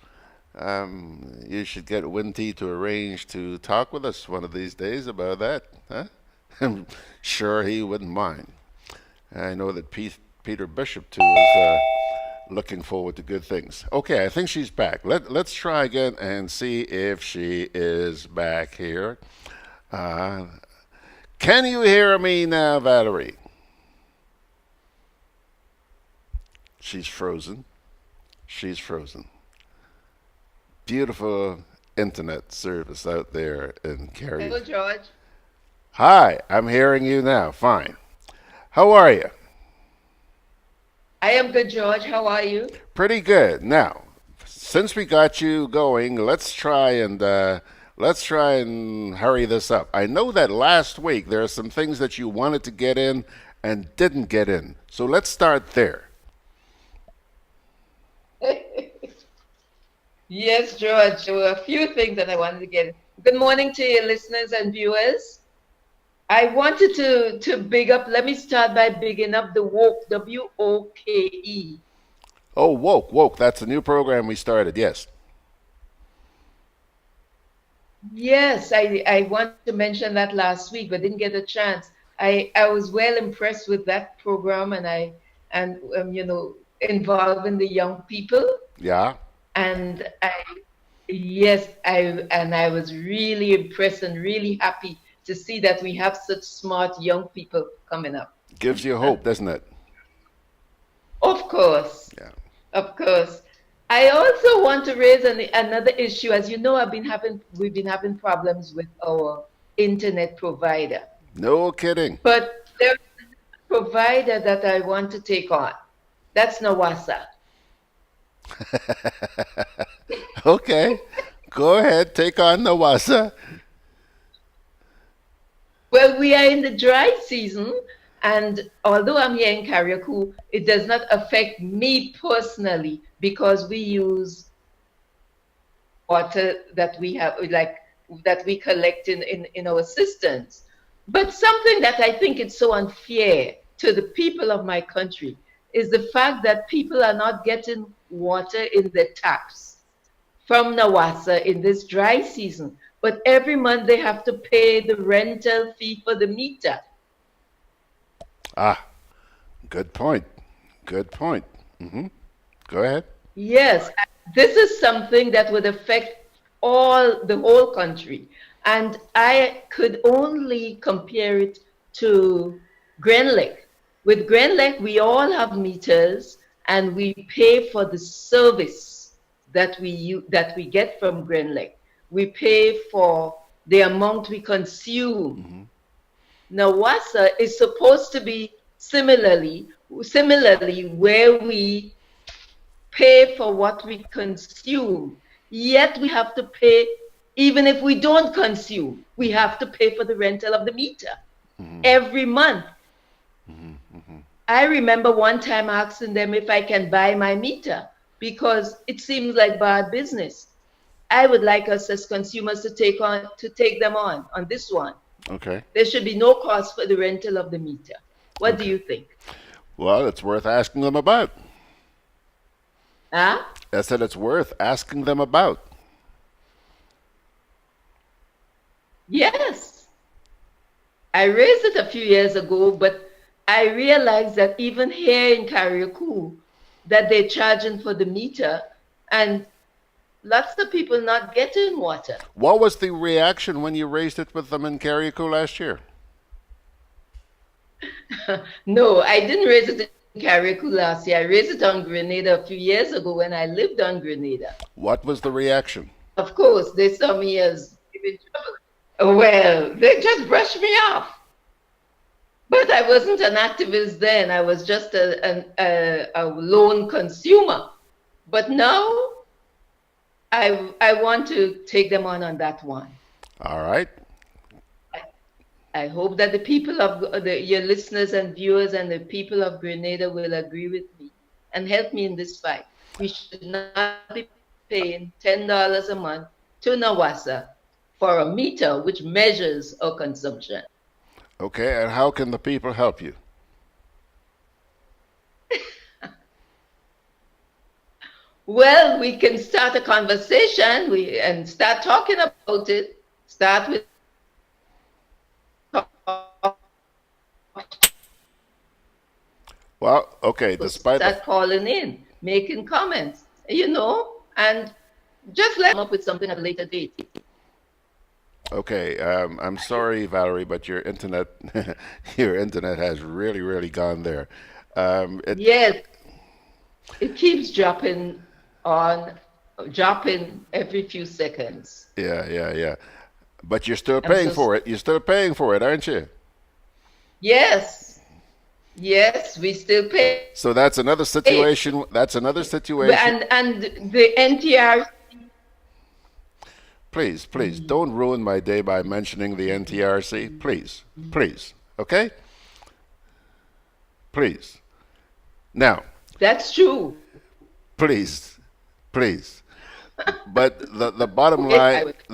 you should get Winty to arrange to talk with us one of these days about that. Huh? I'm sure he wouldn't mind. I know that Peter Bishop, too, is looking forward to good things. Okay, I think she's back. Let's try again and see if she is back here. Can you hear me now, Valerie? She's frozen. She's frozen. Beautiful internet service out there in Cary. Hello, George. Hi, I'm hearing you now. Fine. How are you? I am good, George. How are you? Pretty good. Now, since we got you going, let's try and hurry this up. I know that last week there are some things that you wanted to get in and didn't get in. So let's start there. Yes, George. There were a few things that I wanted to get in. Good morning to your listeners and viewers. I wanted to big up, let me start by bigging up the WOKE, W-O-K-E. Oh, Woke. That's a new program we started, yes. Yes, I wanted to mention that last week, but didn't get a chance. I was well impressed with that program, and involving the young people. Yeah. And I was really impressed and really happy to see that we have such smart young people coming up. Gives you hope, doesn't it? Of course. Yeah. Of course. I also want to raise another issue. As you know, we've been having problems with our internet provider. No kidding. But there's a provider that I want to take on. That's Nawasa. Okay. Go ahead, take on Nawasa. Well, we are in the dry season, and although I'm here in Carriacou, it does not affect me personally because we use water that we have, that we collect in our cisterns. But something that I think is so unfair to the people of my country is the fact that people are not getting water in the taps from Nawasa in this dry season. But every month they have to pay the rental fee for the meter. Ah, good point. Good point. Mm-hmm. Go ahead. Yes, this is something that would affect the whole country. And I could only compare it to Grenlec. With Grenlec, we all have meters and we pay for the service that we get from Grenlec. We pay for the amount we consume. Mm-hmm. Nawasa is supposed to be similarly where we pay for what we consume, yet we have to pay, even if we don't consume, we have to pay for the rental of the meter every month. I remember one time asking them if I can buy my meter because it seems like bad business. I would like us as consumers to take them on this one. Okay. There should be no cost for the rental of the meter. What do you think? Well, it's worth asking them about. Huh? I said it's worth asking them about. Yes. I raised it a few years ago, but I realized that even here in Carriacou, that they're charging for the meter, and lots of people not getting water. What was the reaction when you raised it with them in Carriacou last year? No, I didn't raise it in Carriacou last year. I raised it on Grenada a few years ago when I lived on Grenada. What was the reaction? Of course, they saw me as giving trouble. Well, they just brushed me off. But I wasn't an activist then. I was just a lone consumer. But now, I want to take them on that one. All right. I hope that the people of your listeners and viewers and the people of Grenada will agree with me and help me in this fight. We should not be paying $10 a month to Nawasa for a meter which measures our consumption. Okay, and how can the people help you? Well, we can start a conversation and start talking about it. Start with Well, okay, despite the start calling in, making comments, and just let them up with something at a later date. Okay, I'm sorry, Valerie, but your internet, your internet has really, really gone there. Yes, it keeps dropping every few seconds. Yeah. But you're still I'm paying so for it. You're still paying for it, aren't you? Yes, we still pay. So that's another situation. That's another situation. And the NTR. Please, don't ruin my day by mentioning the NTRC. Please, okay? Please. Now. That's true. Please. But the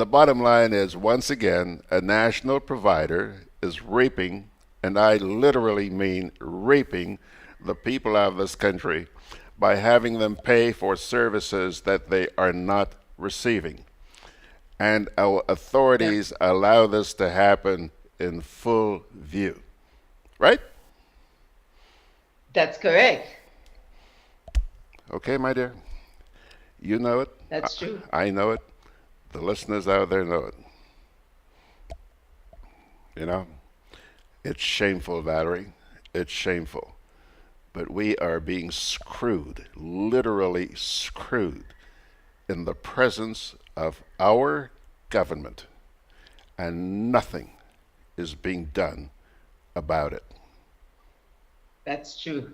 bottom line is, once again, a national provider is raping, and I literally mean raping, the people of this country by having them pay for services that they are not receiving. And our authorities allow this to happen in full view. Right? That's correct. Okay, my dear. You know it. That's true. I know it. The listeners out there know it. You know? It's shameful, Valerie. It's shameful. But we are being screwed, literally screwed, in the presence of our government, and nothing is being done about it. That's true.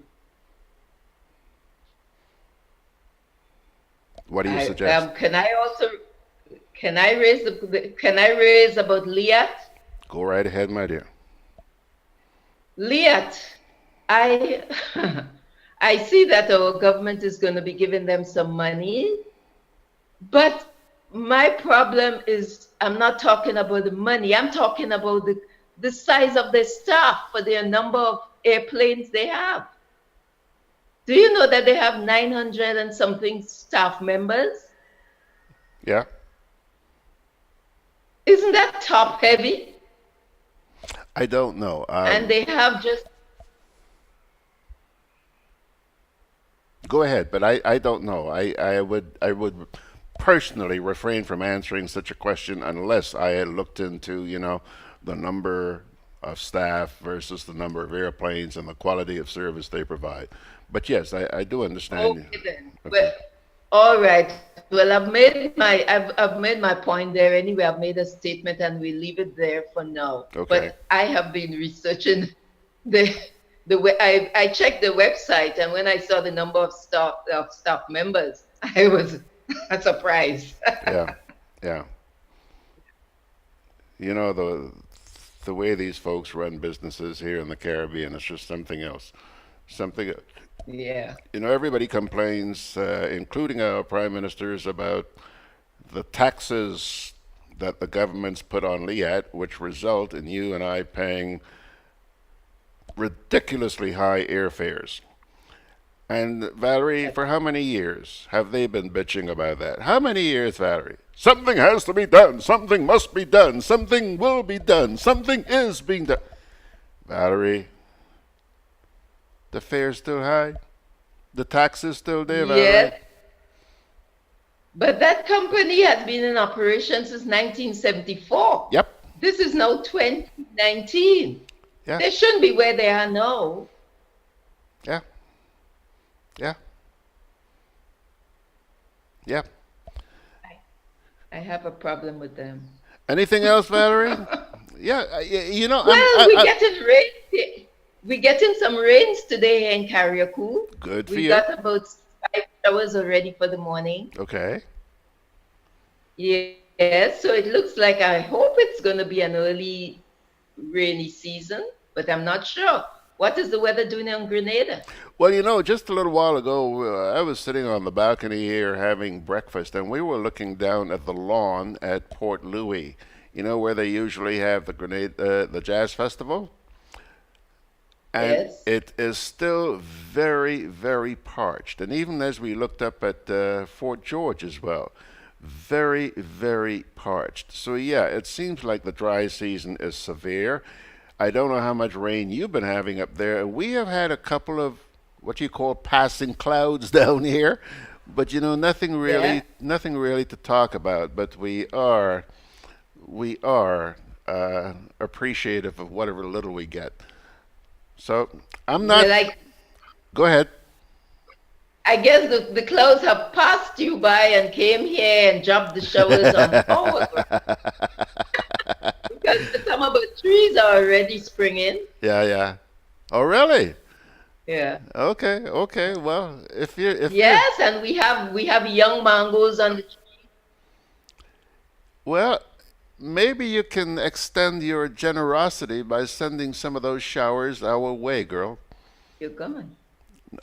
What do you suggest? Can I raise about Liat? Go right ahead, my dear. Liat, I see that our government is going to be giving them some money, but my problem is I'm not talking about the money. I'm talking about the size of the staff for the number of airplanes they have. Do you know that they have 900 and something staff members? Yeah. Isn't that top heavy? I don't know. And they have just... Go ahead, but I don't know. I would personally refrain from answering such a question unless I had looked into, the number of staff versus the number of airplanes and the quality of service they provide. But yes, I do understand. Okay, then. Okay. Well, all right. Well, I've made my point there anyway. I've made a statement, and we leave it there for now. Okay. But I have been researching the way I checked the website, and when I saw the number of staff members, I was surprised. Yeah. You know, the way these folks run businesses here in the Caribbean is just something else. Yeah. Everybody complains, including our prime ministers, about the taxes that the government's put on Liat, which result in you and I paying ridiculously high airfares. And Valerie, for how many years have they been bitching about that? How many years, Valerie? Something has to be done. Something must be done. Something will be done. Something is being done. Valerie, the fare's still high. The tax is still there, Valerie. Yeah. But that company has been in operation since 1974. Yep. This is now 2019. Yeah. They shouldn't be where they are now. Yeah. I have a problem with them. Anything else, Valerie? Yeah, Well, we're getting some rains today in Carriacou. Good for we you. got about 5 hours already for the morning. Okay. Yeah, so it looks like, I hope it's going to be an early rainy season, but I'm not sure. What is the weather doing on Grenada? Well, just a little while ago, I was sitting on the balcony here having breakfast, and we were looking down at the lawn at Port Louis, where they usually have the Jazz Festival. And Yes. it is still very, very parched. And even as we looked up at Fort George as well, very, very parched. So yeah, it seems like the dry season is severe. I don't know how much rain you've been having up there. We have had a couple of what you call passing clouds down here, but you know, nothing really to talk about. But we are appreciative of whatever little we get. So I'm not. Go ahead. I guess the clouds have passed you by and came here and dropped the showers on forward. Because some of the trees are already springing. Yeah. Oh, really? Yeah. Okay. Well, if yes, and we have young mangoes on the tree. Well, maybe you can extend your generosity by sending some of those showers our way, girl. You're coming.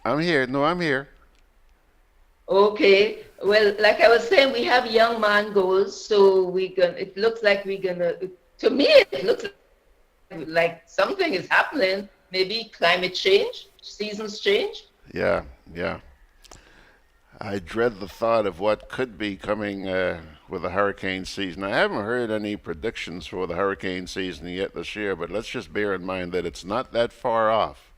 I'm here. No, I'm here. Okay. Well, like I was saying, we have young mangoes, so it looks like we're gonna. To me, it looks like something is happening. Maybe climate change, seasons change. Yeah. I dread the thought of what could be coming with the hurricane season. I haven't heard any predictions for the hurricane season yet this year, but let's just bear in mind that it's not that far off.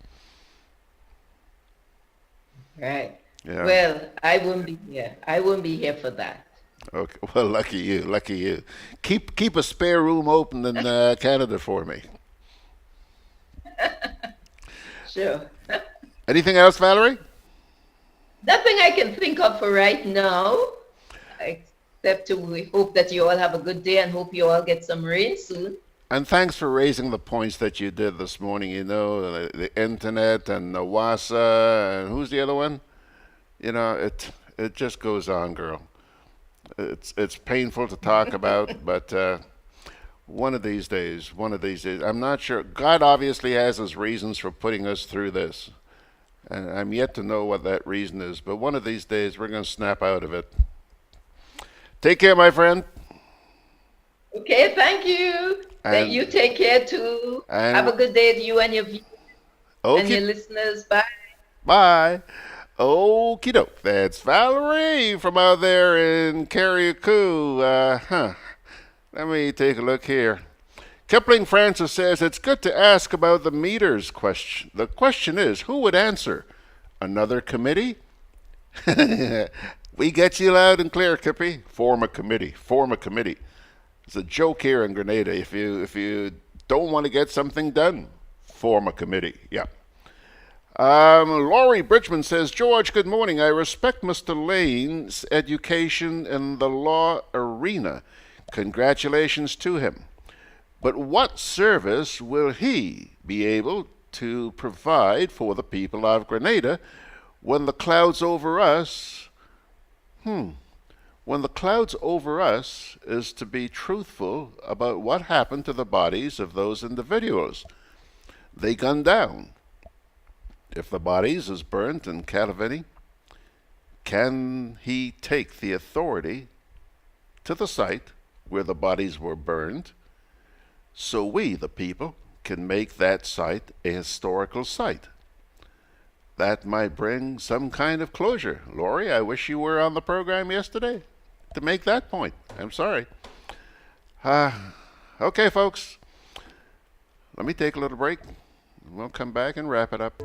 Right. Yeah. Well, I won't be here. I won't be here for that. Okay. Well, lucky you. Keep a spare room open in Canada for me. Sure. Anything else, Valerie? Nothing I can think of for right now, except we hope that you all have a good day and hope you all get some rain soon. And thanks for raising the points that you did this morning. You know, the internet and the WASA and who's the other one? You know, it just goes on, girl. It's painful to talk about, but one of these days, I'm not sure. God obviously has his reasons for putting us through this. And I'm yet to know what that reason is, but one of these days we're going to snap out of it. Take care, my friend. Okay, thank you. And you take care too. and Have a good day to you and your viewers and your listeners. Bye. Bye. Okie doke. That's Valerie from out there in Carriacou. Let me take a look here. Kipling Francis says, it's good to ask about the meters question. The question is, who would answer? Another committee? We get you loud and clear, Kippy. Form a committee. It's a joke here in Grenada. If you don't want to get something done, form a committee. Yeah. Laurie Bridgman says, George, good morning. I respect Mr. Lane's education in the law arena. Congratulations to him. But what service will he be able to provide for the people of Grenada when the clouds over us, when the clouds over us is to be truthful about what happened to the bodies of those individuals? They gunned down. If the bodies is burnt in Calavini, can he take the authority to the site where the bodies were burned, so we, the people, can make that site a historical site? That might bring some kind of closure. Laurie, I wish you were on the program yesterday to make that point. I'm sorry. Okay, folks. Let me take a little break. We'll come back and wrap it up.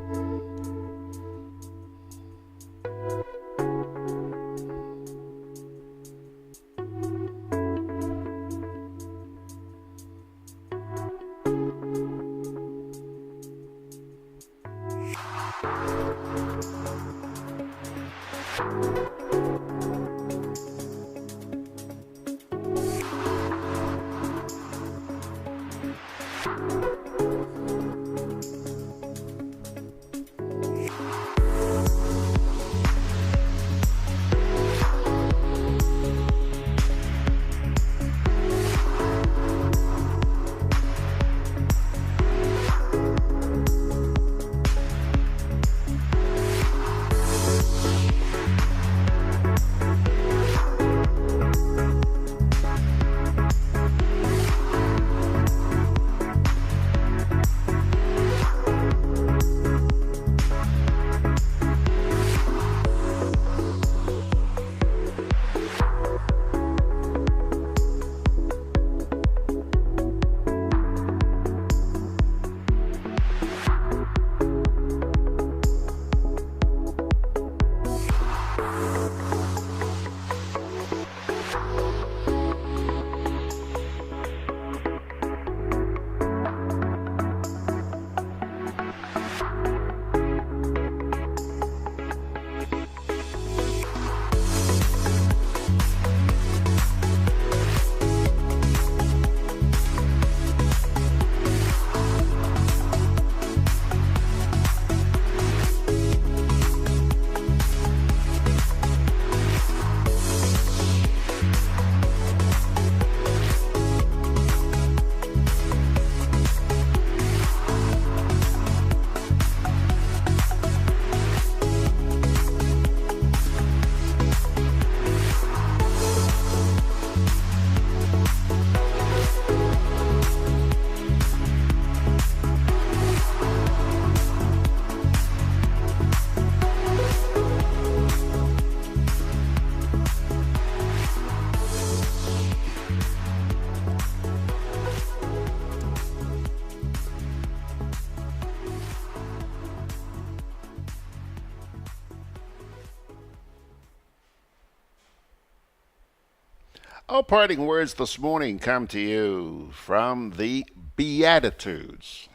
Our parting words this morning come to you from the Beatitudes.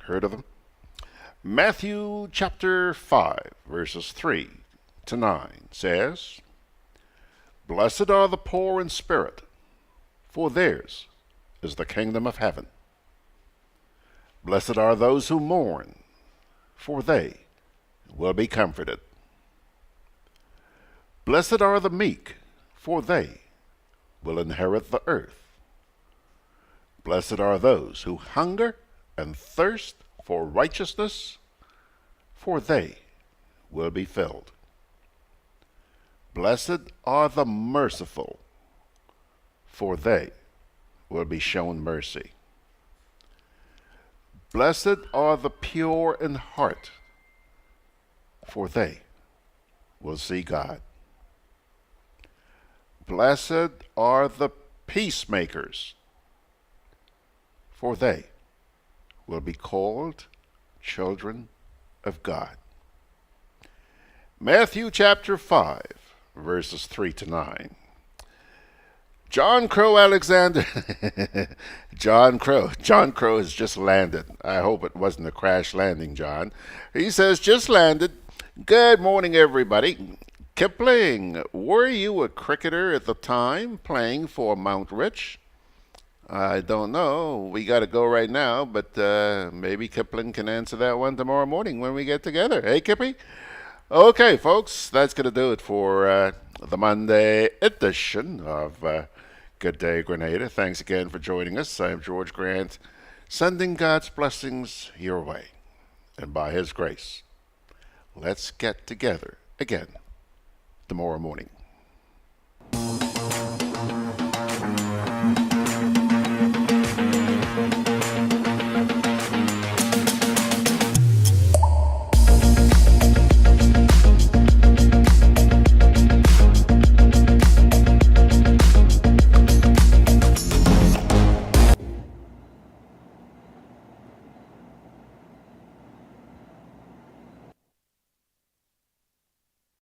Heard of them? Matthew chapter 5, verses 3 to 9 says, Blessed are the poor in spirit, for theirs is the kingdom of heaven. Blessed are those who mourn, for they will be comforted. Blessed are the meek, for they will inherit the earth. Blessed are those who hunger and thirst for righteousness, for they will be filled. Blessed are the merciful, for they will be shown mercy. Blessed are the pure in heart, for they will see God. Blessed are the peacemakers, for they will be called children of God. Matthew chapter 5, verses 3 to 9. John Crow Alexander. John Crow has just landed. I hope it wasn't a crash landing, John. He says, just landed. Good morning, everybody. Kipling, were you a cricketer at the time playing for Mount Rich? I don't know. We got to go right now, but maybe Kipling can answer that one tomorrow morning when we get together. Hey, Kippy? Okay, folks, that's going to do it for the Monday edition of Good Day, Grenada. Thanks again for joining us. I'm George Grant, sending God's blessings your way. And by His grace, let's get together again tomorrow morning.